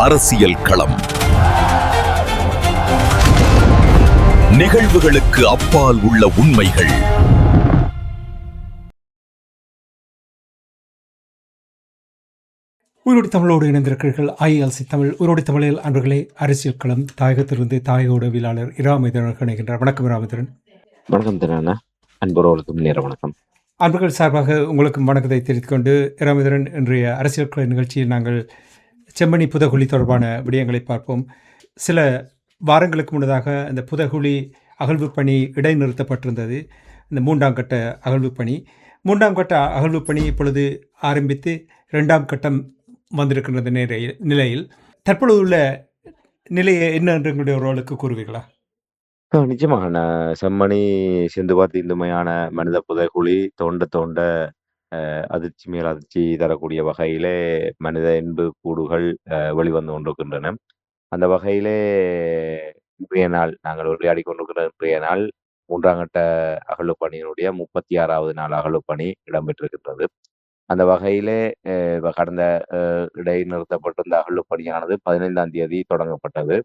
அரசியல் களம். நிகழ்வுகளுக்கு அப்பால் உள்ள உண்மைகள். உயிரோடு தமிழோடு இணைந்திருக்கிறீர்கள். ILC தமிழ் உயிரோடு தமிழில் அன்பர்களே, அரசியல் களம் தாயகத்திலிருந்து தாயக உடவியலாளர் இராமேந்திரன் இணைகின்றார். வணக்கம் இராமேந்திரன். வணக்கம் திரு அன்புறவர்களுக்கும் நேர வணக்கம். அன்பர்கள் சார்பாக உங்களுக்கும் வணக்கத்தை தெரிவித்துக் கொண்டு, இராமேந்திரன், இன்றைய அரசியல் கள நிகழ்ச்சியில் நாங்கள் செம்மணி புதகுழி தொடர்பான விடயங்களை பார்ப்போம். சில வாரங்களுக்கு முன்னதாக இந்த புதகுழி அகழ்வு பணி இடைநிறுத்தப்பட்டிருந்தது. இந்த மூன்றாம் கட்ட அகழ்வு பணி இப்பொழுது ஆரம்பித்து 2ஆம் கட்டம் வந்திருக்கின்ற நிலையில் தற்பொழுது உள்ள நிலையை என்ன என்று எங்களுடைய ஒருவர்களுக்கு கூறுவீர்களா? நிச்சயமாக செம்மணி சிந்து பார்த்து இந்துமையான மனித புதைகுழி தோண்ட அதிர்ச்சி மேல் அதிர்ச்சி தரக்கூடிய வகையிலே மனித எண்பு கூடுகள் வெளிவந்து கொண்டிருக்கின்றன. அந்த வகையிலே இன்றைய நாள் நாங்கள் உரையாடி கொண்டிருக்கிற இன்றைய நாள் 3ஆம் கட்ட அகழ்வு பணியினுடைய 36வது நாள் அகழ்வு பணி இடம்பெற்றிருக்கின்றது. அந்த வகையிலே கடந்த இடைநிறுத்தப்பட்டிருந்த அகழ்வு பணியானது 15ஆம் தேதி தொடங்கப்பட்டது.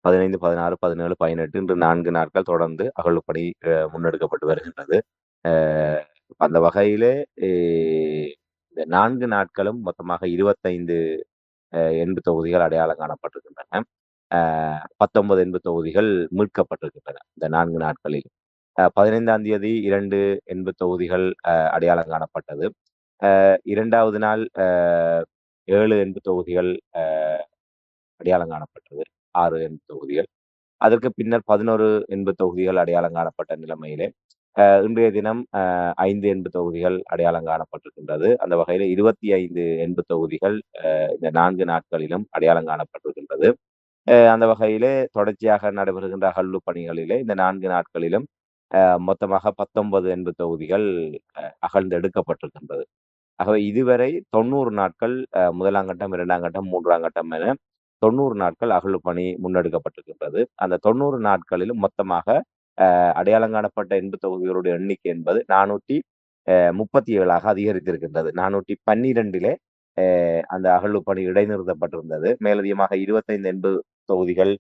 15, 16, 17, 18 இன்று 4 நாட்கள் தொடர்ந்து அகழ்வு பணி முன்னெடுக்கப்பட்டு வருகின்றது. அந்த வகையிலே இந்த 4 நாட்களும் மொத்தமாக 25 எண்பு தொகுதிகள் அடையாளம் காணப்பட்டிருக்கின்றன. 19 எண்பு தொகுதிகள் மீட்கப்பட்டிருக்கின்றன இந்த 4 நாட்களில். 15ஆம் தேதி 2 எண்பு தொகுதிகள் அடையாளம் காணப்பட்டது. 2வது நாள் 7 எண்பு தொகுதிகள் அடையாளம் காணப்பட்டது. 6 எண்பு தொகுதிகள். அதற்கு பின்னர் 11 எண்பு தொகுதிகள் அடையாளம் காணப்பட்ட நிலைமையிலே இன்றைய தினம் 5 எண்பு தொகுதிகள் அடையாளம் காணப்பட்டிருக்கின்றது. அந்த வகையில் 25 எண்பு தொகுதிகள் இந்த 4 நாட்களிலும் அடையாளம் காணப்பட்டிருக்கின்றது. அந்த வகையிலே தொடர்ச்சியாக நடைபெறுகின்ற அகழ்வு பணிகளிலே இந்த 4 நாட்களிலும் மொத்தமாக 19 எண்பு தொகுதிகள் அகழ்ந்தெடுக்கப்பட்டிருக்கின்றது. ஆகவே இதுவரை 90 நாட்கள் 1ஆம் கட்டம், 2ஆம் கட்டம், 3ஆம் கட்டம் என 90 நாட்கள் அகழ்வு பணி முன்னெடுக்கப்பட்டிருக்கின்றது. அந்த 90 நாட்களிலும் மொத்தமாக அடையாளம் காணப்பட்ட எண்பு தொகுதிகளுடைய எண்ணிக்கை என்பது 437ஆக அதிகரித்திருக்கின்றது. 412 அந்த அகழ்வு பணி இடைநிறுத்தப்பட்டிருந்தது. மேலதிகமாக 25 எண்பு தொகுதிகள்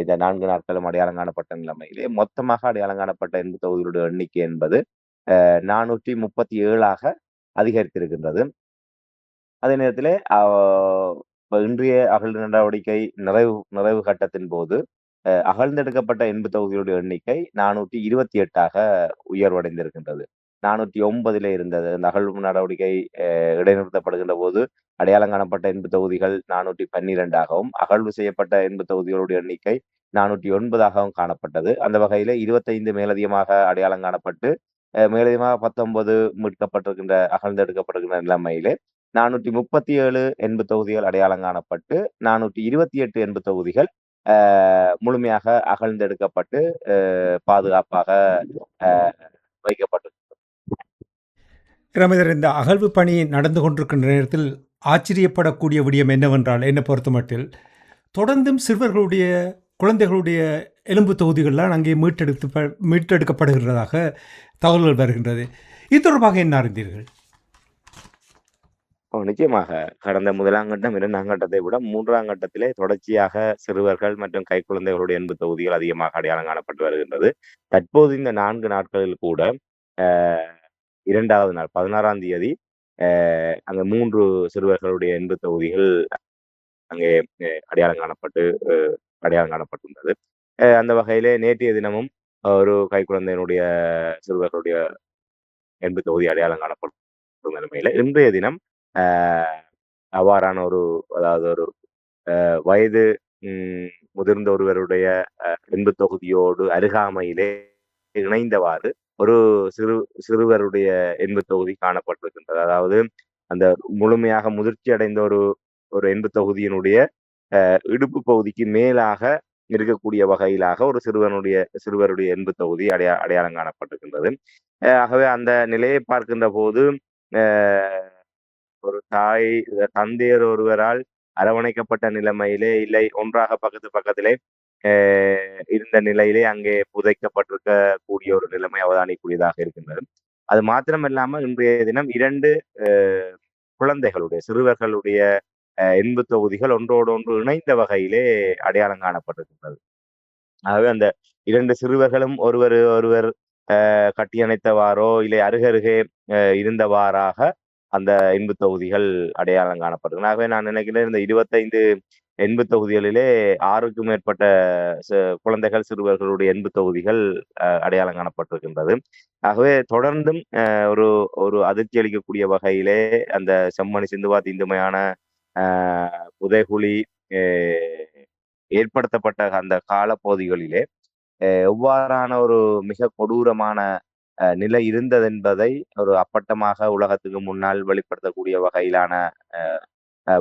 இந்த 4 நாட்களும் அடையாளம் காணப்பட்ட நிலைமையிலே மொத்தமாக அடையாளம் காணப்பட்ட எண்பு தொகுதிகளுடைய எண்ணிக்கை என்பது 437ஆக அதிகரித்திருக்கின்றது. அதே நேரத்திலே இன்றைய அகழ்வு நடவடிக்கை நிறைவு கட்டத்தின் போது அகழ்ந்தெடுக்கப்பட்ட எண்பு தொகுதிகளுடைய எண்ணிக்கை 428ஆக உயர்வடைந்திருக்கின்றது. 409 இருந்தது. அந்த அகழ்வு நடவடிக்கை இடைநிறுத்தப்படுகின்ற போது அடையாளம் காணப்பட்ட எண்பு தொகுதிகள் 412ஆகவும், அகழ்வு செய்யப்பட்ட எண்பு தொகுதிகளுடைய எண்ணிக்கை 409ஆகவும் காணப்பட்டது. அந்த வகையில 25 மேலதிகமாக அடையாளம் காணப்பட்டு மேலதிகமாக 19 மீட்கப்பட்டிருக்கின்ற அகழ்ந்தெடுக்கப்படுகின்ற நிலைமையிலே 437 எண்பு தொகுதிகள் அடையாளம் காணப்பட்டு 428 எண்பு தொகுதிகள் முழுமையாக அகழ்ந்தெடுக்கப்பட்டு பாதுகாப்பாக வைக்கப்பட்டது. இராமேந்திரன், இந்த அகழ்வு பணி நடந்து கொண்டிருக்கின்ற நேரத்தில் ஆச்சரியப்படக்கூடிய விடயம் என்னவென்றால், என்னை பொறுத்தமட்டில் தொடர்ந்தும் சிறுவர்களுடைய குழந்தைகளுடைய எலும்பு தொகுதிகள்லாம் அங்கே மீட்டெடுக்கப்படுகிறதாக தகவல்கள் வருகின்றது. இது தொடர்பாக என்ன அறிந்தீர்கள்? நிச்சயமாக கடந்த 1ஆம் கட்டம், 2ஆம் கட்டத்தை விட 3ஆம் கட்டத்திலே தொடர்ச்சியாக சிறுவர்கள் மற்றும் கைக்குழந்தைகளுடைய எண்பு தொகுதிகள் அதிகமாக அடையாளம் காணப்பட்டு வருகின்றது. தற்போது இந்த 4 நாட்களில் கூட 2வது நாள் 16ஆம் தேதி அங்க 3 சிறுவர்களுடைய எண்பு தொகுதிகள் அங்கே அடையாளம் காணப்பட்டுள்ளது. அந்த வகையிலே நேற்றைய தினமும் ஒரு கைக்குழந்தையினுடைய சிறுவர்களுடைய எண்பு தொகுதி அடையாளம் காணப்படும் நிலைமையில இன்றைய தினம் அவ்வாறான அதாவது ஒரு வயது முதிர்ந்த ஒருவருடைய எண்பு தொகுதியோடு அருகாமையிலே இணைந்தவாறு ஒரு சிறுவருடைய எண்பு தொகுதி காணப்பட்டிருக்கின்றது. அதாவது அந்த முழுமையாக முதிர்ச்சி அடைந்த ஒரு எண்பு தொகுதியினுடைய இடுப்பு பகுதிக்கு மேலாக இருக்கக்கூடிய வகையிலாக ஒரு சிறுவருடைய எண்பு தொகுதி அடையாளம் காணப்பட்டிருக்கின்றது. ஆகவே அந்த நிலையை பார்க்கின்ற போது ஒரு தந்தையர் ஒருவரால் அரவணைக்கப்பட்ட நிலைமையிலே, இல்லை ஒன்றாக பக்கத்திலே இருந்த நிலையிலே அங்கே புதைக்கப்பட்டிருக்க கூடிய ஒரு நிலைமை அவதானிக்கூடியதாக இருக்கின்றது. அது மாத்திரமில்லாமல் இன்றைய தினம் 2 குழந்தைகளுடைய சிறுவர்களுடைய எண்பு தொகுதிகள் ஒன்றோடு ஒன்று இணைந்த வகையிலே அடையாளம் காணப்பட்டிருக்கின்றது. ஆகவே அந்த 2 சிறுவர்களும் ஒருவர் ஒருவர் கட்டியணைத்தவாறோ, இல்லை அருகருகே இருந்தவாறாக அந்த எண்பு தொகுதிகள் அடையாளம் காணப்படுகின்றன. ஆகவே நான் நினைக்கிறேன் இந்த 25 எண்பு தொகுதிகளிலே 6க்கும் மேற்பட்ட ச குழந்தைகள், சிறுவர்களுடைய எண்பு தொகுதிகள் அடையாளம் காணப்பட்டிருக்கின்றது. ஆகவே தொடர்ந்தும் ஒரு ஒரு அதிர்ச்சி அளிக்கக்கூடிய வகையிலே அந்த செம்மணி சிந்துவாத் இந்துமையான அ புதைகுழி எ ஏற்படுத்தப்பட்ட அந்த காலப்பகுதிகளிலே எவ்வாறான ஒரு மிக கொடூரமான நிலை இருந்ததென்பதை ஒரு அப்பட்டமாக உலகத்துக்கு முன்னால் வெளிப்படுத்தக்கூடிய வகையிலான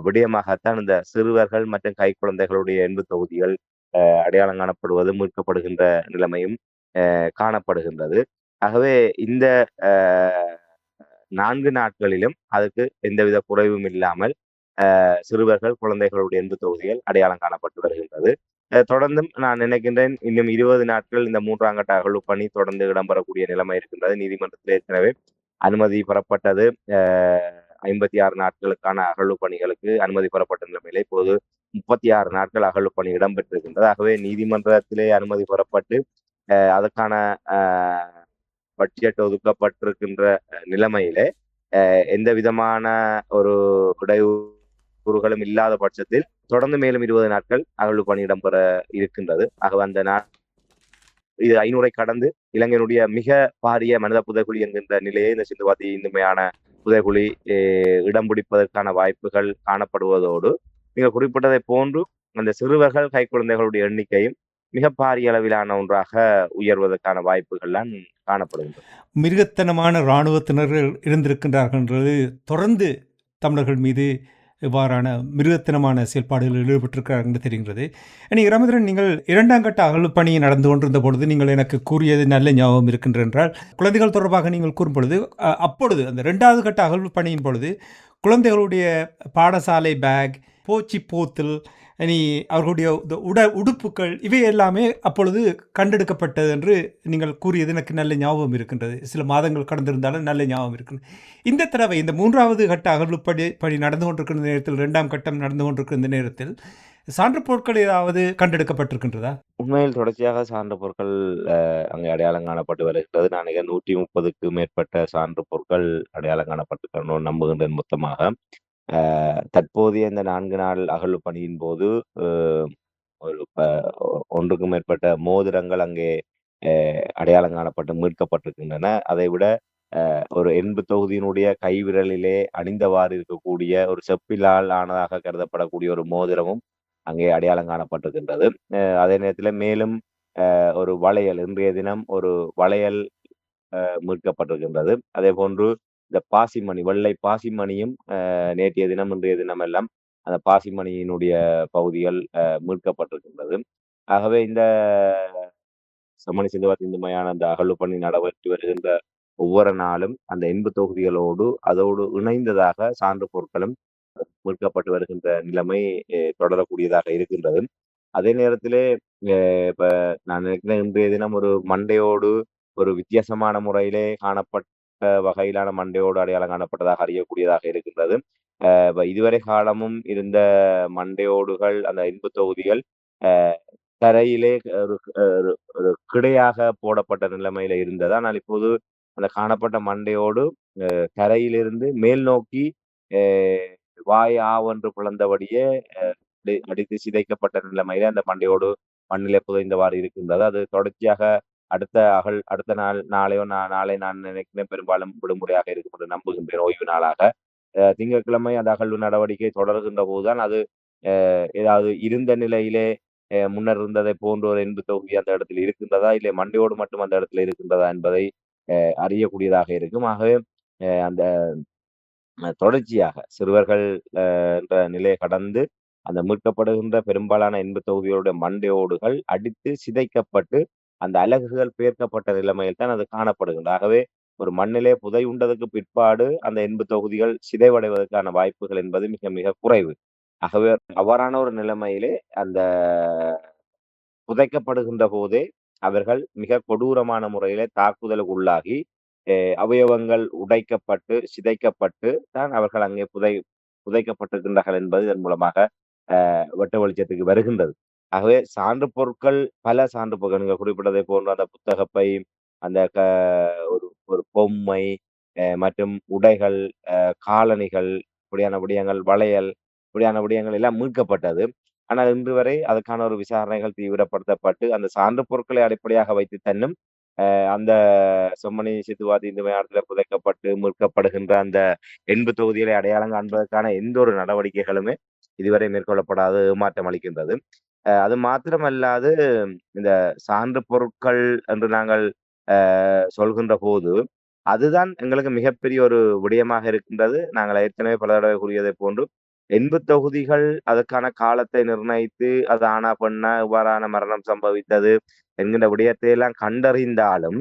விடயமாகத்தான் இந்த சிறுவர்கள் மற்றும் கைக்குழந்தைகளுடைய எண்பு தொகுதிகள் அடையாளம் காணப்படுவது, மீட்கப்படுகின்ற நிலைமையும் காணப்படுகின்றது. ஆகவே இந்த அ 4 நாட்களிலும் அதுக்கு எந்தவித குறைவும் இல்லாமல் சிறுவர்கள், குழந்தைகளுடைய எண்பு தொகுதிகள் அடையாளம் காணப்பட்டு வருகின்றது. தொடர்ந்தும் நான் நினைக்கின்றேன் இன்னும் 20 நாட்கள் இந்த 3ஆம் கட்ட அகழ்வு பணி தொடர்ந்து இடம்பெறக்கூடிய நிலைமை இருக்கின்றது. நீதிமன்றத்தில் ஏற்கனவே அனுமதி பெறப்பட்டது. 56 நாட்களுக்கான அகழ்வு பணிகளுக்கு அனுமதி பெறப்பட்ட நிலைமையிலே இப்போது 36 நாட்கள் அகழ்வு பணி இடம்பெற்றிருக்கின்றது. ஆகவே நீதிமன்றத்திலே அனுமதி பெறப்பட்டு அதற்கான அ பட்ஜெட் ஒதுக்கப்பட்டிருக்கின்ற நிலைமையிலே எந்த விதமான ஒரு இடையூறுகளும் இல்லாத பட்சத்தில் தொடர்ந்து மேலும் 20 நாட்கள் அகழ்வு பணி இடம்பெற இருக்கின்றது. ஆகவே அந்த இது 500 கடந்து இலங்கையினுடைய மிக பாரிய மனித புதைகுழி என்கின்ற நிலையை இந்த சிந்துவாத்தி இந்துமையான புதைகுழி இடம் பிடிப்பதற்கான வாய்ப்புகள் காணப்படுவதோடு, நீங்கள் குறிப்பிட்டதை போன்று அந்த சிறுவர்கள், கைக்குழந்தைகளுடைய எண்ணிக்கையும் மிக பாரிய அளவிலான ஒன்றாக உயர்வதற்கான வாய்ப்புகள்லாம் காணப்படுகின்றன. மிருகத்தனமான இராணுவத்தினர் இருந்திருக்கின்றார்கள்ன்றது தொடர்ந்து தமிழர்கள் மீது இவ்வாறான மிருகத்தனமான செயல்பாடுகளில் ஈடுபட்டிருக்கிறார்கள் என்று தெரிகிறது. ராமேந்திரன், நீங்கள் 2ஆம் கட்ட அகழ்வு பணி நடந்து கொண்டிருந்த பொழுது நீங்கள் எனக்கு கூறியது நல்ல ஞாபகம் இருக்கின்ற என்றால், குழந்தைகள் தொடர்பாக நீங்கள் கூறும் பொழுது அப்பொழுது அந்த 2வது கட்ட அகழ்வு பணியின் பொழுது குழந்தைகளுடைய பாடசாலை பேக், போச்சி போத்தல், அவர்களுடைய உடுப்புகள் இவை எல்லாமே அப்பொழுது கண்டெடுக்கப்பட்டது என்று நீங்கள் கூறியது எனக்கு நல்ல ஞாபகம் இருக்கின்றது. சில மாதங்கள் கடந்திருந்தாலும் நல்ல ஞாபகம் இருக்கின்றது. இந்த தடவை இந்த 3வது கட்ட அகழ்வு பணி நடந்து கொண்டிருக்கின்ற நேரத்தில், 2ஆம் கட்டம் நடந்து கொண்டிருக்கின்ற நேரத்தில் சான்று பொருட்கள் ஏதாவது கண்டெடுக்கப்பட்டிருக்கின்றதா? உண்மையில் தொடர்ச்சியாக சான்று பொருட்கள் அங்கே அடையாளம் காணப்பட்டு வருகின்றது. நான் 130க்கு மேற்பட்ட சான்று பொருட்கள் அடையாளம் காணப்பட்டிருக்கணும் நம்புகின்றேன் மொத்தமாக. தற்போதைய இந்த 4 நாள் அகழ்வு பணியின் போது ஒரு 1க்கும் மேற்பட்ட மோதிரங்கள் அங்கே அடையாளம் காணப்பட்டு மீட்கப்பட்டிருக்கின்றன. அதைவிட ஒரு எண்பு தொகுதியினுடைய கைவிரலிலே அணிந்தவாறு இருக்கக்கூடிய ஒரு செப்பிலால் ஆனதாக கருதப்படக்கூடிய ஒரு மோதிரமும் அங்கே அடையாளம் காணப்பட்டிருக்கின்றது. அதே நேரத்தில் மேலும் ஒரு வளையல், இன்றைய தினம் ஒரு வளையல் மீட்கப்பட்டிருக்கின்றது. அதே போன்று இந்த பாசிமணி, வெள்ளை பாசிமணியும் நேற்றைய தினம், இன்றைய தினம் எல்லாம் அந்த பாசிமணியினுடைய பகுதிகள் மீட்கப்பட்டிருக்கின்றது. ஆகவே இந்த செம்மணி சிந்துவாத் இந்துமையான அந்த அகழ்வு பணி நடைபெற்று வருகின்ற ஒவ்வொரு நாளும் அந்த எண்பு தொகுதிகளோடு அதோடு இணைந்ததாக சான்று பொருட்களும் மீட்கப்பட்டு வருகின்ற நிலைமை தொடரக்கூடியதாக இருக்கின்றது. அதே நேரத்திலே இப்ப நான் நினைக்கிறேன் இன்றைய தினம் ஒரு மண்டையோடு ஒரு வித்தியாசமான முறையிலே காணப்பட்ட வகையிலான மண்டையோடு அடையாளம் காணப்பட்டதாக அறியக்கூடியதாக இருக்கின்றது. இப்ப இதுவரை காலமும் இருந்த மண்டையோடுகள், அந்த எண்பு தொகுதிகள் தரையிலே ஒரு ஒரு கிடையாக போடப்பட்ட நிலைமையில இருந்தது. ஆனால் இப்போது அந்த காணப்பட்ட மண்டையோடு தரையிலிருந்து மேல் நோக்கி வாய் ஆவென்று பிளந்தபடியே அடித்து சிதைக்கப்பட்ட நிலைமையில அந்த மண்டையோடு மண்ணிலே புதைந்தவாறு இருக்கின்றது. அது தொடர்ச்சியாக அடுத்த நாளையோ நாளை நான் நினைக்கிறேன் பெரும்பாலும் விடுமுறையாக இருக்கும் என்று நம்புகின்றேன், ஓய்வு நாளாக. திங்கட்கிழமை அந்த அகழ்வு நடவடிக்கை தொடர்கின்ற போதுதான் அது ஏதாவது இருந்த நிலையிலே முன்னர் இருந்ததை போன்ற ஒரு எண்பு தொகுதி அந்த இடத்தில் இருக்கின்றதா, இல்லை மண்டையோடு மட்டும் அந்த இடத்துல இருக்கின்றதா என்பதை அறியக்கூடியதாக இருக்கும். ஆகவே அந்த தொடர்ச்சியாக சிறுவர்கள் என்ற நிலையை கடந்து அந்த மீட்கப்படுகின்ற பெரும்பாலான எண்பு தொகுதிகளுடைய மண்டையோடுகள் அடித்து சிதைக்கப்பட்டு அந்த அலகுகள் பேர்க்கப்பட்ட நிலைமையில் தான் அது காணப்படுகின்றது. ஆகவே ஒரு மண்ணிலே புதை உண்டதுக்கு பிற்பாடு அந்த எண்பு தொகுதிகள் சிதைவடைவதற்கான வாய்ப்புகள் என்பது மிக மிக குறைவு. ஆகவே அவ்வாறான ஒரு நிலைமையிலே அந்த புதைக்கப்படுகின்ற போதே அவர்கள் மிக கொடூரமான முறையிலே தாக்குதலுக்கு உள்ளாகி அவயவங்கள் உடைக்கப்பட்டு சிதைக்கப்பட்டு தான் அவர்கள் அங்கே புதைக்கப்பட்டிருக்கின்றார்கள் என்பது இதன் மூலமாக வெட்ட வெளிச்சத்துக்கு வருகின்றது. ஆகவே சான்று பொருட்கள், பல சான்று பொருட்கள் நீங்க குறிப்பிட்டதை போன்று அந்த புத்தகப்பை, அந்த ஒரு ஒரு பொம்மை, மற்றும் உடைகள், காலணிகள், இப்படியான விடயங்கள், வளையல், இப்படியான விடயங்கள் எல்லாம் மீட்கப்பட்டது. ஆனால் இன்று வரை அதற்கான ஒரு விசாரணைகள் தீவிரப்படுத்தப்பட்டு, அந்த சான்று பொருட்களை அடிப்படையாக வைத்து தன்னும் அந்த செம்மணி சித்துவாத்தி இந்த இடத்துல புதைக்கப்பட்டு மீட்கப்படுகின்ற அந்த எண்பு தொகுதிகளை அடையாளம் காண்பதற்கான எந்த ஒரு நடவடிக்கைகளுமே இதுவரை மேற்கொள்ளப்படாது ஏமாற்றம் அளிக்கின்றது. அது மாத்திரமல்லாது இந்த சான்று பொருட்கள் என்று நாங்கள் சொல்கின்ற போது, அதுதான் எங்களுக்கு மிகப்பெரிய ஒரு விடயமாக இருக்கின்றது. நாங்கள் ஏற்கனவே பல தடவை கூறியதைப் போன்று, எண்பு தொகுதிகள் அதற்கான காலத்தை நிர்ணயித்து, அது ஆனா, பெண்ணா, இவ்வாறான மரணம் சம்பவித்தது என்கின்ற விடயத்தை எல்லாம் கண்டறிந்தாலும்,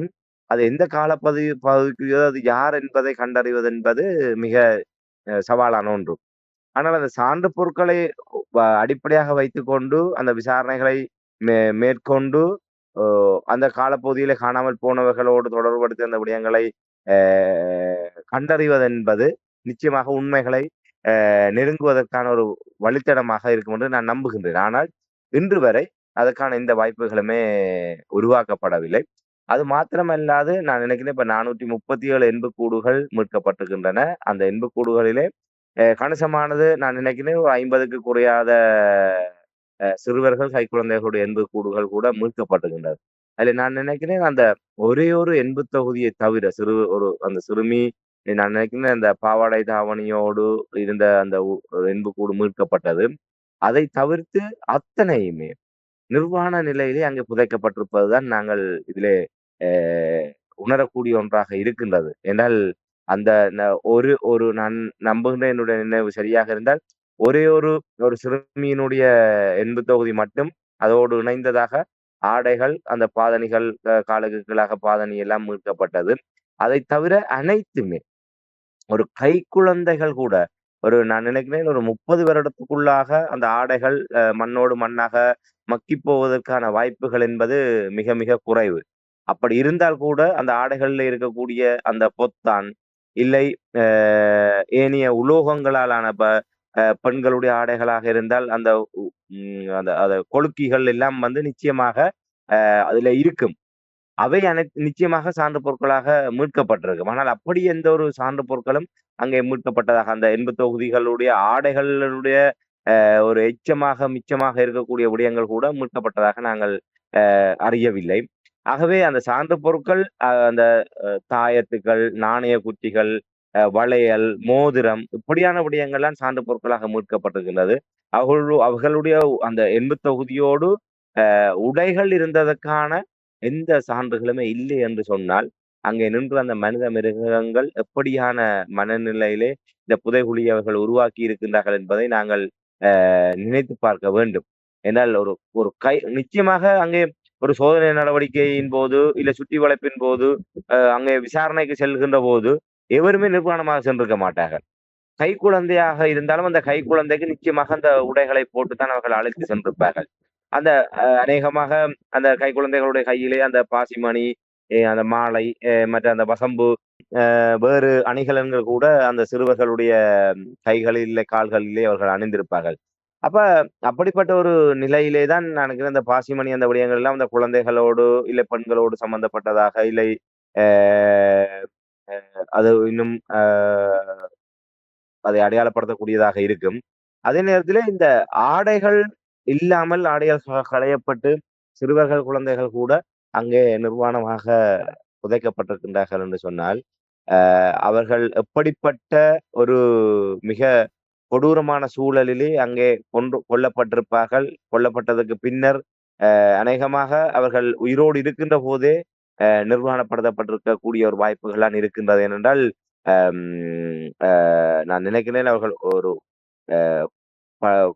அது எந்த பகுதிக்குரியதோ, அது யார் என்பதை கண்டறிவது என்பது மிக சவாலான ஒன்று. ஆனால் அந்த சான்று பொருட்களை அடிப்படையாக வைத்துக்கொண்டு அந்த விசாரணைகளை மேற்கொண்டு ஓ அந்த காலப்பகுதியிலே காணாமல் போனவர்களோடு தொடர்புபடுத்தி அந்த விடயங்களை கண்டறிவதென்பது நிச்சயமாக உண்மைகளை நெருங்குவதற்கான ஒரு வழித்தடமாக இருக்கும் என்று நான் நம்புகின்றேன். ஆனால் இன்று வரை அதற்கான எந்த வாய்ப்புகளுமே உருவாக்கப்படவில்லை. அது மாத்திரமல்லாது நான் நினைக்கிறேன் இப்ப 437 எண்புக்கூடுகள் மீட்கப்பட்டிருக்கின்றன. அந்த எண்புக்கூடுகளிலே கணிசமானது நான் நினைக்கிறேன் ஒரு 50க்கு குறையாத சிறுவர்கள், கைக்குழந்தைகளுடைய எண்புக்கூடுகள் கூட மீட்கப்பட்டிருக்கின்றது. அதில நான் நினைக்கிறேன் அந்த ஒரே ஒரு எண்பு தொகுதியை தவிர அந்த சிறுமி நான் நினைக்கிறேன் அந்த பாவாடை தாவணியோடு இருந்த அந்த எண்புக்கூடு மீட்கப்பட்டது. அதை தவிர்த்து அத்தனையுமே நிர்வாண நிலையிலே அங்கே புதைக்கப்பட்டிருப்பதுதான் நாங்கள் இதிலே அ உணரக்கூடிய ஒன்றாக இருக்கின்றது. என்றால் அந்த ஒரு ஒரு நான் நம்புகின்ற என்னுடைய நினைவு சரியாக இருந்தால், ஒரே ஒரு சிறுமியினுடைய எண்பு தொகுதி மட்டும் அதோடு இணைந்ததாக ஆடைகள், அந்த பாதணிகள், காலுக்கு கீழாக பாதணி எல்லாம் மீட்கப்பட்டது. அதைத் தவிர அனைத்துமே ஒரு கைக்குழந்தைகள் கூட நான் நினைக்கிறேன் ஒரு 30 வருடத்துக்குள்ளாக அந்த ஆடைகள் மண்ணோடு மண்ணாக மக்கிப் போவதற்கான வாய்ப்புகள் என்பது மிக மிக குறைவு. அப்படி இருந்தால் கூட அந்த ஆடைகள்ல இருக்கக்கூடிய அந்த பொத்தான், இல்லை அ ஏனைய உலோகங்களால் ஆன பெண்களுடைய ஆடைகளாக இருந்தால் அந்த அந்த அத கொளுக்கிகள் எல்லாம் வந்து நிச்சயமாக அதுல இருக்கும். அவை நிச்சயமாக சான்று பொருட்களாக மீட்கப்பட்டிருக்கும். ஆனால் அப்படி எந்த ஒரு சான்று பொருட்களும் அங்கே மீட்கப்பட்டதாக அந்த எண்பு தொகுதிகளுடைய ஆடைகளுடைய ஒரு எச்சமாக, மிச்சமாக இருக்கக்கூடிய விடயங்கள் கூட மீட்கப்பட்டதாக நாங்கள் அறியவில்லை. ஆகவே அந்த சான்று பொருட்கள் அந்த தாயத்துக்கள், நாணய குச்சிகள், வளையல், மோதிரம் இப்படியான விடயங்கள்லாம் சான்று பொருட்களாக மீட்கப்பட்டிருக்கின்றது. அவர்களுடைய அந்த எண்பு தொகுதியோடு உடைகள் இருந்ததற்கான எந்த சான்றுகளுமே இல்லை என்று சொன்னால், அங்கே நின்று அந்த மனித மிருகங்கள் எப்படியான மனநிலையிலே இந்த புதைகுழியை அவர்கள் உருவாக்கி இருக்கின்றார்கள் என்பதை நாங்கள் நினைத்து பார்க்க வேண்டும். என்றால் ஒரு ஒரு நிச்சயமாக அங்கே ஒரு சோதனை நடவடிக்கையின் போது, இல்ல சுற்றி வளைப்பின் போது, அங்கே விசாரணைக்கு செல்கின்ற போது, எவருமே நிர்வாணமாக சென்றிருக்க மாட்டார்கள். கைக்குழந்தையாக இருந்தாலும் அந்த கைக்குழந்தைக்கு நிச்சயமாக அந்த உடைகளை போட்டுத்தான் அவர்கள் அழைத்து சென்றிருப்பார்கள். அந்த அநேகமாக அந்த கைக்குழந்தைகளுடைய கையிலே அந்த பாசிமணி, அந்த மாலை, மற்ற அந்த வசம்பு, வேறு அணிகலன்கள் கூட அந்த சிறுவர்களுடைய கைகளிலே, கால்களிலே அவர்கள் அணிந்திருப்பார்கள். அப்ப அப்படிப்பட்ட ஒரு நிலையிலே தான் நான் நினைக்கிறேன் அந்த பாசிமணி அந்த விடயங்கள் எல்லாம் அந்த குழந்தைகளோடு, இல்லை பெண்களோடு சம்பந்தப்பட்டதாக, இல்லை அ அது இன்னும் அதை அடையாளப்படுத்தக்கூடியதாக இருக்கும். அதே நேரத்திலே இந்த ஆடைகள் இல்லாமல் ஆடைகள் களையப்பட்டு சிறுவர்கள், குழந்தைகள் கூட அங்கே நிர்வாணமாக புதைக்கப்பட்டிருக்கின்றார்கள் என்று சொன்னால், அவர்கள் எப்படிப்பட்ட ஒரு மிக கொடூரமான சூழலிலே அங்கே கொல்லப்பட்டிருப்பார்கள். கொல்லப்பட்டதற்கு பின்னர் அநேகமாக அவர்கள் உயிரோடு இருக்கின்ற போதே நிர்வாணப்படுத்தப்பட்டிருக்கக்கூடிய ஒரு வாய்ப்புகள்லாம் இருக்கின்றது. ஏனென்றால், நான் நினைக்கிறேன் அவர்கள் ஒரு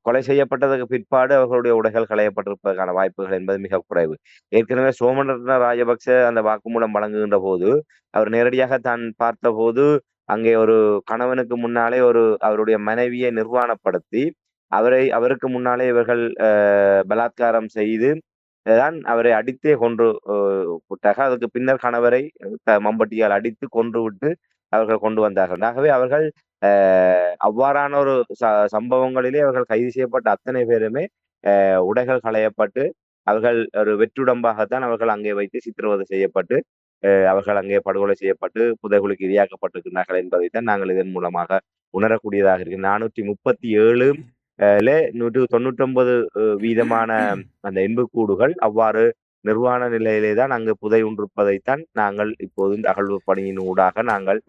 கொலை செய்யப்பட்டதற்கு பிற்பாடு அவர்களுடைய உடைகள் களையப்பட்டிருப்பதற்கான வாய்ப்புகள் என்பது மிக குறைவு. ஏற்கனவே சோமரத்ன ராஜபக்ச அந்த வாக்குமூலம் வழங்குகின்ற போது, அவர் நேரடியாக தான் பார்த்தபோது, அங்கே ஒரு கணவனுக்கு முன்னாலே அவருடைய மனைவியை நிர்வாணப்படுத்தி, அவருக்கு முன்னாலே இவர்கள் பலாத்காரம் செய்து தான் அவரை அடித்தே கொன்று விட்டார்கள். அதுக்கு பின்னர் கணவரை மம்பட்டியால் அடித்து கொன்றுவிட்டு அவர்கள் கொண்டு வந்தார்கள். ஆகவே அவர்கள் அவ்வாறான ஒரு சம்பவங்களிலே அவர்கள் கைது செய்யப்பட்ட அத்தனை பேருமே உடைகள் களையப்பட்டு அவர்கள் ஒரு வெற்றுடம்பாகத்தான் அவர்கள் அங்கே வைத்து சித்திரவதை செய்யப்பட்டு அவர்கள் அங்கே படுகொலை செய்யப்பட்டு புதைகுழிக்கு இரையாக்கப்பட்டிருக்கிறார்கள் என்பதைத்தான் நாங்கள் இதன் மூலமாக உணரக்கூடியதாக இருக்கு. 437 199 வீதமான அந்த எண்புக்கூடுகள் அவ்வாறு நிர்வாண நிலையிலே தான் அங்கு புதையுண்டிருப்பதைத்தான் நாங்கள் இப்போது இந்த அகழ்வு பணியின் ஊடாக நாங்கள்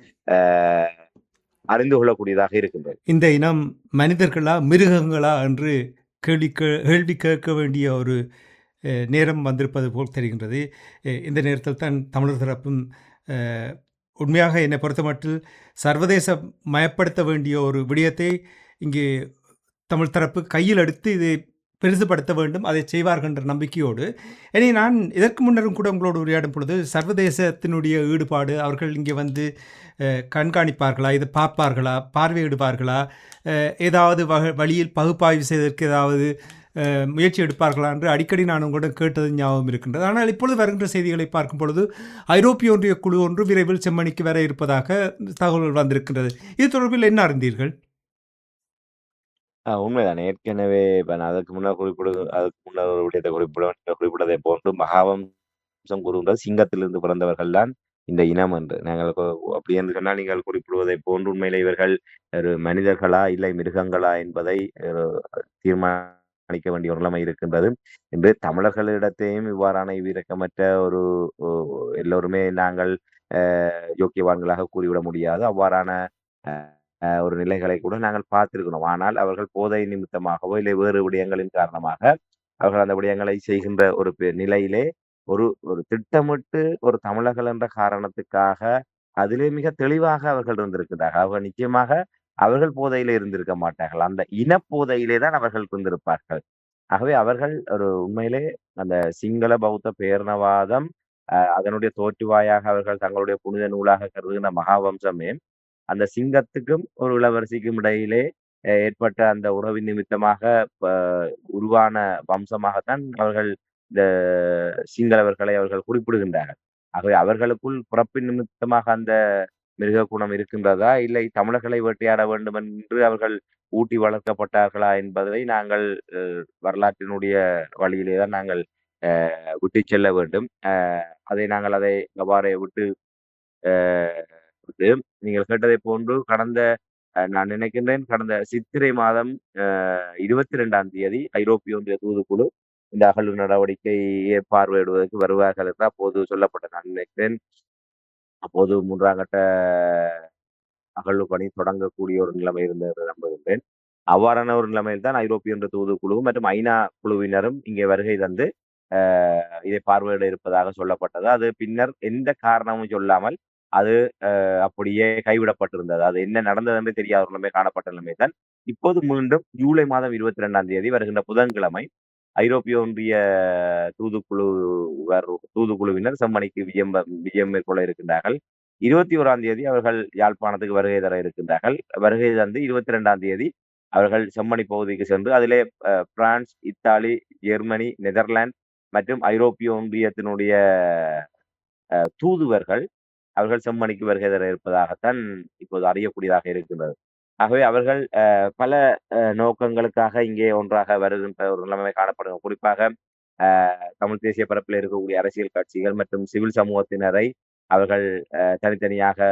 அறிந்து கொள்ளக்கூடியதாக இருக்கின்றது. இந்த இனம் மனிதர்களா மிருகங்களா என்று கேள்வி கேட்க வேண்டிய ஒரு நேரம் வந்திருப்பது போல் தெரிகின்றது. இந்த நேரத்தில் தான் தமிழர் தரப்பும் உண்மையாக என்னை பொறுத்தமட்டில் சர்வதேச மயப்படுத்த வேண்டிய ஒரு விடயத்தை இங்கே தமிழ் தரப்பு கையில் எடுத்து இதை பெருசுபடுத்த வேண்டும், அதை செய்வார்கள் என்ற நம்பிக்கையோடு. இனி நான் இதற்கு முன்னரும் கூட உங்களோடு உரையாடும் பொழுது சர்வதேசத்தினுடைய ஈடுபாடு, அவர்கள் இங்கே வந்து கண்காணிப்பார்களா, இதை பார்ப்பார்களா, பார்வையிடுவார்களா, ஏதாவது வழியில் பகுப்பாய்வு செய்வதற்கு ஏதாவது முயற்சி எடுப்பார்களா என்று அடிக்கடி நான் உங்களிடம் கேட்டது ஞாபகம் இருக்கின்றது. ஆனால் இப்பொழுது வருகின்ற செய்திகளை பார்க்கும் பொழுது ஐரோப்பிய ஒன்றிய குழு ஒன்று விரைவில் செம்மணிக்கு வர இருப்பதாக தகவல்கள் வந்திருக்கின்றது. இது தொடர்பில் என்ன அறிந்தீர்கள்? உண்மைதான். ஏற்கனவே இப்ப நான் அதுக்கு முன்னர் ஒரு விடயத்தை குறிப்பிட்டதை போன்று மகாவம்சம் கூறுகின்றது சிங்கத்திலிருந்து பிறந்தவர்கள் தான் இந்த இனம் என்று. நாங்கள் அப்படி என்று சொன்னால் நீங்கள் குறிப்பிடுவதை போன்று உண்மையிலே இவர்கள் ஒரு மனிதர்களா இல்லை மிருகங்களா என்பதை தீர்மானிக்க வேண்டிய ஒரு நிலைமை இருக்கின்றது. என்று தமிழர்களிடத்தையும் இவ்வாறான இவ்விரக்கமற்ற ஒரு எல்லோருமே நாங்கள் யோக்கியவான்களாக கூறிவிட முடியாது. அவ்வாறான ஒரு நிலைகளை கூட நாங்கள் பார்த்திருக்கிறோம். ஆனால் அவர்கள் போதை நிமித்தமாகவோ இல்லை வேறு விடயங்களின் காரணமாக அவர்கள் அந்த விடயங்களை செய்கின்ற ஒரு நிலையிலே ஒரு ஒரு திட்டமிட்டு ஒரு தமிழர்கள் என்ற காரணத்துக்காக அதிலே மிக தெளிவாக அவர்கள் இருந்திருக்கிறார்கள். அவர்கள் நிச்சயமாக அவர்கள் போதையிலே இருந்திருக்க மாட்டார்கள். அந்த இனப்போதையிலே தான் அவர்கள் இருந்திருப்பார்கள். ஆகவே அவர்கள் ஒரு உண்மையிலே அந்த சிங்கள பௌத்த பேரணவாதம் அதனுடைய தோற்றுவாயாக அவர்கள் தங்களுடைய புனித நூலாக கருதுகின்ற மகாவம்சமே அந்த சிங்கத்துக்கும் ஒரு இளவரசிக்கும் இடையிலே ஏற்பட்ட அந்த உறவின் நிமித்தமாக உருவான வம்சமாகத்தான் அவர்கள் இந்த சிங்களவர்களை அவர்கள் குறிப்பிடுகின்றார்கள். ஆகவே அவர்களுக்குள் பிறப்பின் நிமித்தமாக அந்த மிருக குணம் இருக்கின்றதா, இல்லை தமிழர்களை வேட்டையாட வேண்டும் என்று அவர்கள் ஊட்டி வளர்க்கப்பட்டார்களா என்பதை நாங்கள் வரலாற்றினுடைய வழியிலே தான் நாங்கள் விட்டு செல்ல வேண்டும். அதை நாங்கள் அதை அவ்வாறே விட்டு நீங்கள் கேட்டதை போன்று நான் நினைக்கின்றேன் கடந்த சித்திரை மாதம் 22ஆம் தேதி ஐரோப்பிய ஒன்றிய தூதுக்குழு இந்த அகழ்வு நடவடிக்கையை பார்வையிடுவதற்கு வருவார்கள் என்று அப்போது சொல்லப்பட்ட நான் நினைக்கிறேன். அப்போது 3ஆம் கட்ட அகழ்வு பணி தொடங்கக்கூடிய ஒரு நிலைமை இருந்தது நம்புகின்றேன். அவ்வாறான ஒரு நிலைமையில் தான் ஐரோப்பிய ஒன்றிய தூதுக்குழு மற்றும் ஐநா குழுவினரும் இங்கே வருகை தந்து இதை பார்வையிட இருப்பதாக சொல்லப்பட்டது. அது பின்னர் எந்த காரணமும் சொல்லாமல் அது அப்படியே கைவிடப்பட்டிருந்தது. அது என்ன நடந்தது என்று தெரியாத ஒரு நிலைமை காணப்பட்ட நிலைமை தான் இப்போது மீண்டும் ஜூலை மாதம் 22ஆம் தேதி வருகின்ற புதன்கிழமை ஐரோப்பிய ஒன்றிய தூதுக்குழுவினர் செம்மணிக்கு விஜயம் மேற்கொள்ள இருக்கின்றார்கள். 21ஆம் தேதி அவர்கள் யாழ்ப்பாணத்துக்கு வருகை தர இருக்கின்றார்கள். வருகை தந்து 22ஆம் தேதி அவர்கள் செம்மணி பகுதிக்கு சென்று அதிலே பிரான்ஸ், இத்தாலி, ஜெர்மனி, நெதர்லாந்து மற்றும் ஐரோப்பிய ஒன்றியத்தினுடைய தூதுவர்கள் அவர்கள் செம்மணிக்கு வருகை தர இருப்பதாகத்தான் இப்போது அறியக்கூடியதாக இருக்கின்றது. ஆகவே அவர்கள் பல நோக்கங்களுக்காக இங்கே ஒன்றாக வருகின்ற ஒரு நிலைமை காணப்படும். குறிப்பாக தமிழ் தேசிய பரப்பில் இருக்கக்கூடிய அரசியல் கட்சிகள் மற்றும் சிவில் சமூகத்தினரை அவர்கள் தனித்தனியாக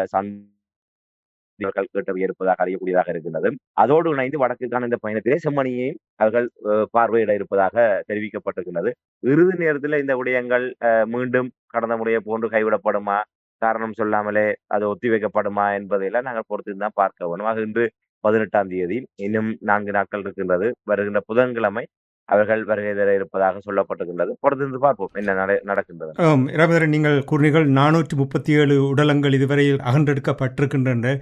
கேட்டறிய இருப்பதாக அறியக்கூடியதாக இருக்கின்றது. அதோடு இணைந்து வடக்குக்கான இந்த பயணத்திலே செம்மணியையும் அவர்கள் பார்வையிட இருப்பதாக தெரிவிக்கப்பட்டிருக்கின்றது. இறுதி நேரத்தில் இந்த விடயங்கள் மீண்டும் கடந்த முறையை போன்று கைவிடப்படுமா, காரணம் சொல்லாமலே அது ஒத்திவைக்கப்படுமா என்பதையெல்லாம் நாங்கள் பொறுத்திருந்தான் பார்க்க வேணும். ஆக இன்று 18ஆம் தேதி இன்னும் 4 நாட்கள் இருக்கின்றது. வருகின்ற புதன்கிழமை அவர்கள் வருகை தர இருப்பதாக சொல்லப்பட்டிருக்கின்றது. பொறுத்திருந்து பார்ப்போம் என்ன நடக்கின்றது. ராமேந்திரன், நீங்கள் கூறினீர்கள் 437 உடலங்கள் இதுவரையில் அகன்றெடுக்கப்பட்டிருக்கின்றன.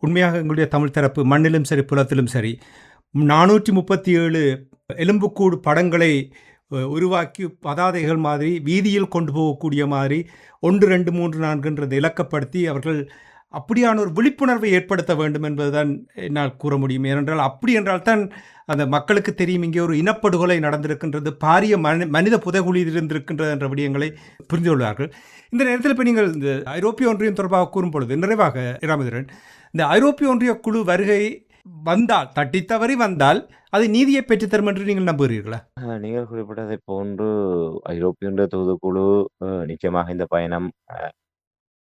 உண்மையாக எங்களுடைய தமிழ் தரப்பு மண்ணிலும் சரி புலத்திலும் சரி 437 எலும்புக்கூடு படங்களை உருவாக்கி பதாதைகள் மாதிரி வீதியில் கொண்டு போகக்கூடிய மாதிரி 1, 2, 3, 4 இலக்கப்படுத்தி அவர்கள் அப்படியான ஒரு விழிப்புணர்வை ஏற்படுத்த வேண்டும் என்பதுதான் என்னால் கூற முடியும். ஏனென்றால் அப்படி என்றால் தான் அந்த மக்களுக்கு தெரியும் இங்கே ஒரு இனப்படுகொலை நடந்திருக்கின்றது, பாரிய மனித புதைகுழி இருந்திருக்கின்றது என்ற விடயங்களை புரிந்து கொள்வார்கள். இந்த நேரத்தில் இப்போ நீங்கள் இந்த ஐரோப்பிய ஒன்றியம் தொடர்பாக கூறும் பொழுது நிறைவாக ராமேந்திரன், இந்த ஐரோப்பிய ஒன்றிய குழு வருகை வந்தால், தட்டித்தவறி வந்தால், அது நீதியை பெற்றுத்தரும் என்று நீங்கள் நம்புகிறீர்களா? நீங்கள் குறிப்பிட்டதைப் போன்று ஐரோப்பிய ஒன்றிய தூதுக்குழு நிச்சயமாக இந்த பயணம்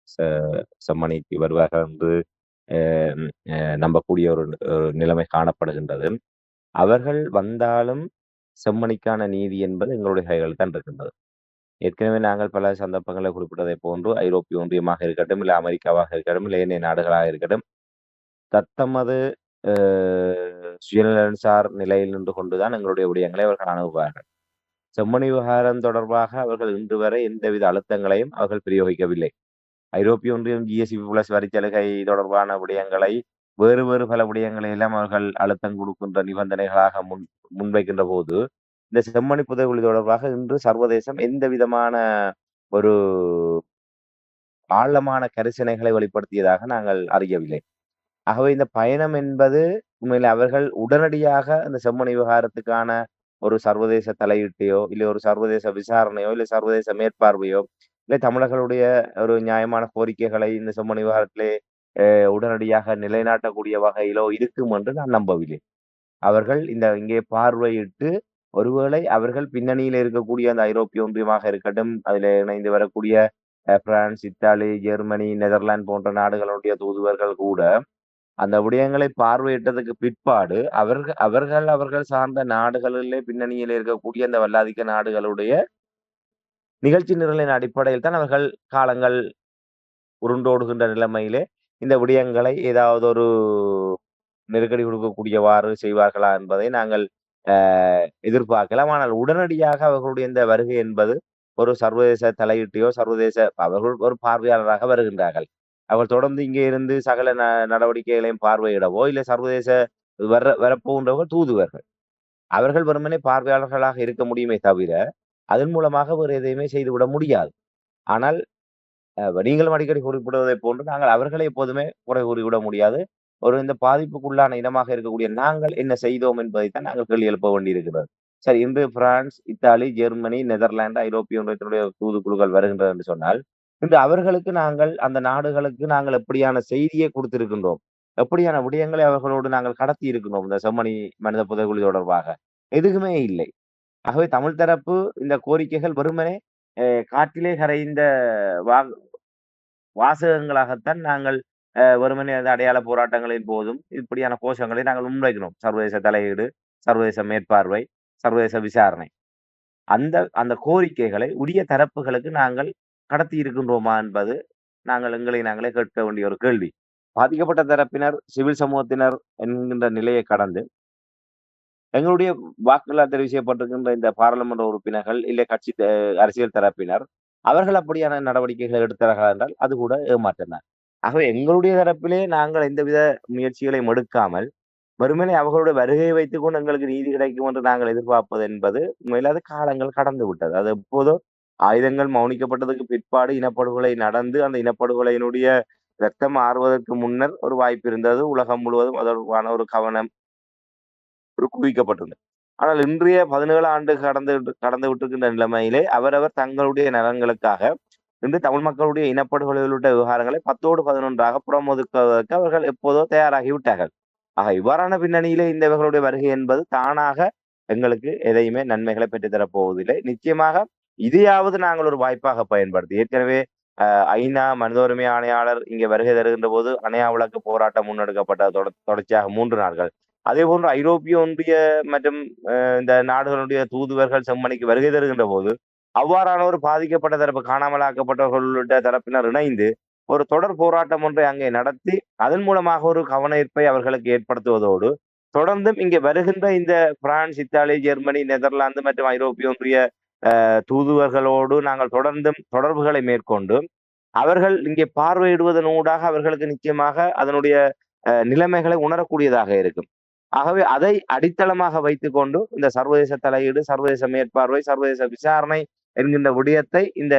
ச செம்மணிக்கு வருவார்கள் என்று அ நம்பக்கூடிய ஒரு நிலைமை காணப்படுகின்றது. அவர்கள் வந்தாலும் செம்மணிக்கான நீதி என்பது எங்களுடைய கைகளில் தான் இருக்கின்றது. ஏற்கனவே நாங்கள் பல சந்தர்ப்பங்களில் குறிப்பிட்டதைப் போன்று ஐரோப்பிய ஒன்றியமாக இருக்கட்டும், இல்ல அமெரிக்காவாக இருக்கட்டும், இல்ல ஏனைய நாடுகளாக இருக்கட்டும், தத்தமது அ சுயநலன்சார் நிலையில் நின்று கொண்டுதான் எங்களுடைய விடயங்களை அவர்கள் அணுகுவார்கள். செம்மணி விவகாரம் தொடர்பாக அவர்கள் இன்று வரை எந்தவித அழுத்தங்களையும் அவர்கள் பிரயோகிக்கவில்லை. ஐரோப்பிய ஒன்றியம் ஜிஎஸ்பி பிளஸ் வரிச்சலுகை தொடர்பான விடயங்களை வேறு வேறு பல விடயங்களை எல்லாம் அவர்கள் அழுத்தம் கொடுக்கின்ற நிபந்தனைகளாக முன்வைக்கின்ற போது, இந்த செம்மணி புதைகுழி தொடர்பாக இன்று சர்வதேசம் எந்த விதமான ஒரு ஆழமான கரிசனைகளை வெளிப்படுத்தியதாக நாங்கள் அறியவில்லை. ஆகவே இந்த பயணம் என்பது உண்மையிலே அவர்கள் உடனடியாக அந்த செம்மணி விவகாரத்துக்கான ஒரு சர்வதேச தலையீட்டையோ, இல்லை ஒரு சர்வதேச விசாரணையோ, இல்லை சர்வதேச மேற்பார்வையோ, இல்லை தமிழர்களுடைய ஒரு நியாயமான கோரிக்கைகளை இந்த செம்மணி விவகாரத்திலே உடனடியாக நிலைநாட்டக்கூடிய வகையிலோ இருக்கும் என்று நான் நம்பவில்லை. அவர்கள் இங்கே பார்வையிட்டு ஒருவேளை அவர்கள் பின்னணியில இருக்கக்கூடிய அந்த ஐரோப்பிய ஒன்றியமாக இருக்கட்டும், அதிலே இணைந்து வரக்கூடிய பிரான்ஸ், இத்தாலி, ஜெர்மனி, நெதர்லாந்து போன்ற நாடுகளுடைய தூதுவர்கள் கூட அந்த விடயங்களை பார்வையிட்டதுக்கு பிற்பாடு அவர்கள் சார்ந்த நாடுகளிலே பின்னணியிலே இருக்கக்கூடிய அந்த வல்லாதிக்க நாடுகளுடைய நிகழ்ச்சி நிரலின் அடிப்படையில் தான் அவர்கள் காலங்கள் உருண்டோடுகின்ற நிலைமையிலே இந்த விடயங்களை ஏதாவது ஒரு நெருக்கடி கொடுக்கக்கூடியவாறு செய்வார்களா என்பதை நாங்கள் எதிர்பார்க்கலாம். ஆனால் உடனடியாக அவர்களுடைய இந்த வருகை என்பது ஒரு சர்வதேச தலையீட்டையோ, அவர்கள் ஒரு பார்வையாளராக வருகின்றார்கள். அவர்கள் தொடர்ந்து இங்கே இருந்து சகல நடவடிக்கைகளையும் பார்வையிடவோ, இல்லை சர்வதேச வரப்போகின்றவர்கள் தூதுவர்கள். அவர்கள் வெறுமனே பார்வையாளர்களாக இருக்க முடியுமே தவிர, அதன் மூலமாக வேறு எதையுமே செய்துவிட முடியாது. ஆனால் நீங்களும் அடிக்கடி குறிப்பிடுவதைப் போன்று நாங்கள் அவர்களை எப்போதுமே குறை கூறிவிட முடியாது. இந்த பாதிப்புக்குள்ளான இனமாக இருக்கக்கூடிய நாங்கள் என்ன செய்தோம் என்பதைத்தான் நாங்கள் கேள்வி எழுப்ப வேண்டியிருக்கிறது. சரி, இன்று பிரான்ஸ், இத்தாலி, ஜெர்மனி, நெதர்லாந்து, ஐரோப்பிய ஒன்றியத்தினுடைய தூதுக்குழுக்கள் வருகின்றது என்று சொன்னால், இன்று அவர்களுக்கு அந்த நாடுகளுக்கு நாங்கள் எப்படியான செய்தியை கொடுத்திருக்கின்றோம், எப்படியான விடயங்களை அவர்களோடு நாங்கள் கடத்தி இருக்கிறோம் இந்த செம்மணி மனித புதைகுழி தொடர்பாக? எதுவுமே இல்லை. ஆகவே தமிழ் தரப்பு இந்த கோரிக்கைகள் வெறுமனே காற்றிலே கரைந்த வாசகங்களாகத்தான் நாங்கள் வெறுமனே அந்த அடையாள போராட்டங்களின் போதும் இப்படியான கோஷங்களை நாங்கள் முன்வைக்கிறோம். சர்வதேச தலையீடு, சர்வதேச மேற்பார்வை, சர்வதேச விசாரணை. அந்த கோரிக்கைகளை உரிய தரப்புகளுக்கு நாங்கள் கடத்தி இருக்கின்றோமா என்பது எங்களை நாங்களே கேட்க வேண்டிய ஒரு கேள்வி. பாதிக்கப்பட்ட தரப்பினர், சிவில் சமூகத்தினர் என்கின்ற நிலையை கடந்து எங்களுடைய வாக்குகளால் தெரிவு செய்யப்பட்டிருக்கின்ற இந்த பாராளுமன்ற உறுப்பினர்கள், இல்லை கட்சி அரசியல் தரப்பினர், அவர்கள் அப்படியான நடவடிக்கைகளை எடுத்தார்கள் என்றால் அது கூட ஏமாற்றம் தான். ஆகவே எங்களுடைய தரப்பிலே நாங்கள் எந்தவித முயற்சிகளையும் எடுக்காமல் வெறுமனே அவர்களுடைய வருகையை வைத்துக் கொண்டு எங்களுக்கு நீதி கிடைக்கும் என்று நாங்கள் எதிர்பார்ப்பது என்பது உண்மையில் அது காலங்கள் கடந்து விட்டது. அது எப்போதோ ஆயுதங்கள் மௌனிக்கப்பட்டதுக்கு பிற்பாடு இனப்படுகொலை நடந்து அந்த இனப்படுகொலையினுடைய ரத்தம் ஆறுவதற்கு முன்னர் ஒரு வாய்ப்பு இருந்தது. உலகம் முழுவதும் அதற்கான ஒரு கவனம் குவிக்கப்பட்டது. ஆனால் இன்றைய 17 ஆண்டு கடந்து விட்டிருக்கின்ற நிலைமையிலே அவரவர் தங்களுடைய நலன்களுக்காக இன்று தமிழ் மக்களுடைய இனப்படுகொலை உள்ளிட்ட விவகாரங்களை 10ஓடு 11ஆக புறமொதுக்குவதற்கு அவர்கள் எப்போதோ தயாராகிவிட்டார்கள். ஆக இவ்வாறான பின்னணியிலே இவர்களுடைய வருகை என்பது தானாக எங்களுக்கு எதையுமே நன்மைகளை பெற்றுத்தரப் போவதில்லை. நிச்சயமாக இதையாவது நாங்கள் ஒரு வாய்ப்பாக பயன்படுத்தி, ஏற்கனவே ஐநா மனித உரிமை ஆணையாளர் இங்கே வருகை தருகின்ற போது அணையா விளக்கு போராட்டம் முன்னெடுக்கப்பட்ட தொடர்ச்சியாக 3 நாட்கள். அதே போன்று ஐரோப்பிய ஒன்றிய மற்றும் இந்த நாடுகளுடைய தூதுவர்கள் செம்மணிக்கு வருகை தருகின்ற போது அவ்வாறான ஒரு பாதிக்கப்பட்ட தரப்பு, காணாமலாக்கப்பட்டவர்கள் உள்ளிட்ட தரப்பினர் இணைந்து ஒரு தொடர் போராட்டம் ஒன்றை அங்கே நடத்தி அதன் மூலமாக ஒரு கவனஈர்ப்பை அவர்களுக்கு ஏற்படுத்துவதோடு தொடர்ந்தும் இங்கே வருகின்ற இந்த பிரான்ஸ், இத்தாலி, ஜெர்மனி, நெதர்லாந்து மற்றும் ஐரோப்பிய ஒன்றிய தூதுவர்களோடு நாங்கள் தொடர்ந்தும் தொடர்புகளை மேற்கொண்டு அவர்கள் இங்கே பார்வையிடுவதனூடாக அவர்களுக்கு நிச்சயமாக அதனுடைய நிலைமைகளை உணரக்கூடியதாக இருக்கும். ஆகவே அதை அடித்தளமாக வைத்துக் கொண்டு இந்த சர்வதேச தலையீடு, சர்வதேச மேற்பார்வை, சர்வதேச விசாரணை என்கின்ற விடயத்தை இந்த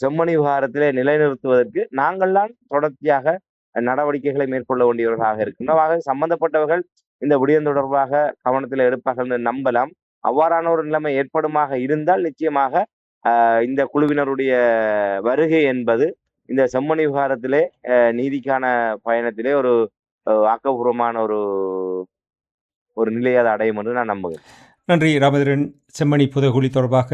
செம்மணி விவகாரத்திலே நிலைநிறுத்துவதற்கு நாங்கள்தான் தொடர்ச்சியாக நடவடிக்கைகளை மேற்கொள்ள வேண்டியவர்களாக இருக்கின்றோம். ஆக சம்பந்தப்பட்டவர்கள் இந்த விடயம் தொடர்பாக கவனத்தில் எடுப்பார்கள் என்று நம்பலாம். அவ்வாறான ஒரு நிலைமை ஏற்படுமாக இருந்தால் நிச்சயமாக இந்த குழுவினருடைய வருகை என்பது இந்த செம்மணி விவகாரத்திலே நீதிக்கான பயணத்திலே ஒரு ஆக்கப்பூர்வமான ஒரு ஒரு நிலையை அது அடையும் என்று நான் நம்புகிறேன். நன்றி ராமேந்திரன். செம்மணி புதைகுழி தொடர்பாக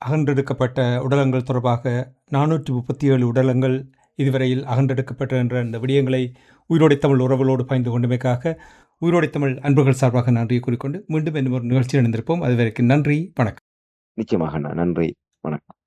அகன்றெடுக்கப்பட்ட உடலங்கள் தொடர்பாக 437 உடலங்கள் இதுவரையில் அகன்றெடுக்கப்பட்ட என்ற இந்த விடயங்களை உயிரோடை தமிழ் உறவுகளோடு பகிர்ந்து கொண்டமைக்காக உயிரோடை தமிழ் அன்புகள் சார்பாக நன்றியை கூறிக்கொண்டு மீண்டும் இன்னும் ஒரு நிகழ்ச்சியில் இணைந்திருப்போம். அதுவரைக்கும் நன்றி, வணக்கம். நிச்சயமாக நன்றி, வணக்கம்.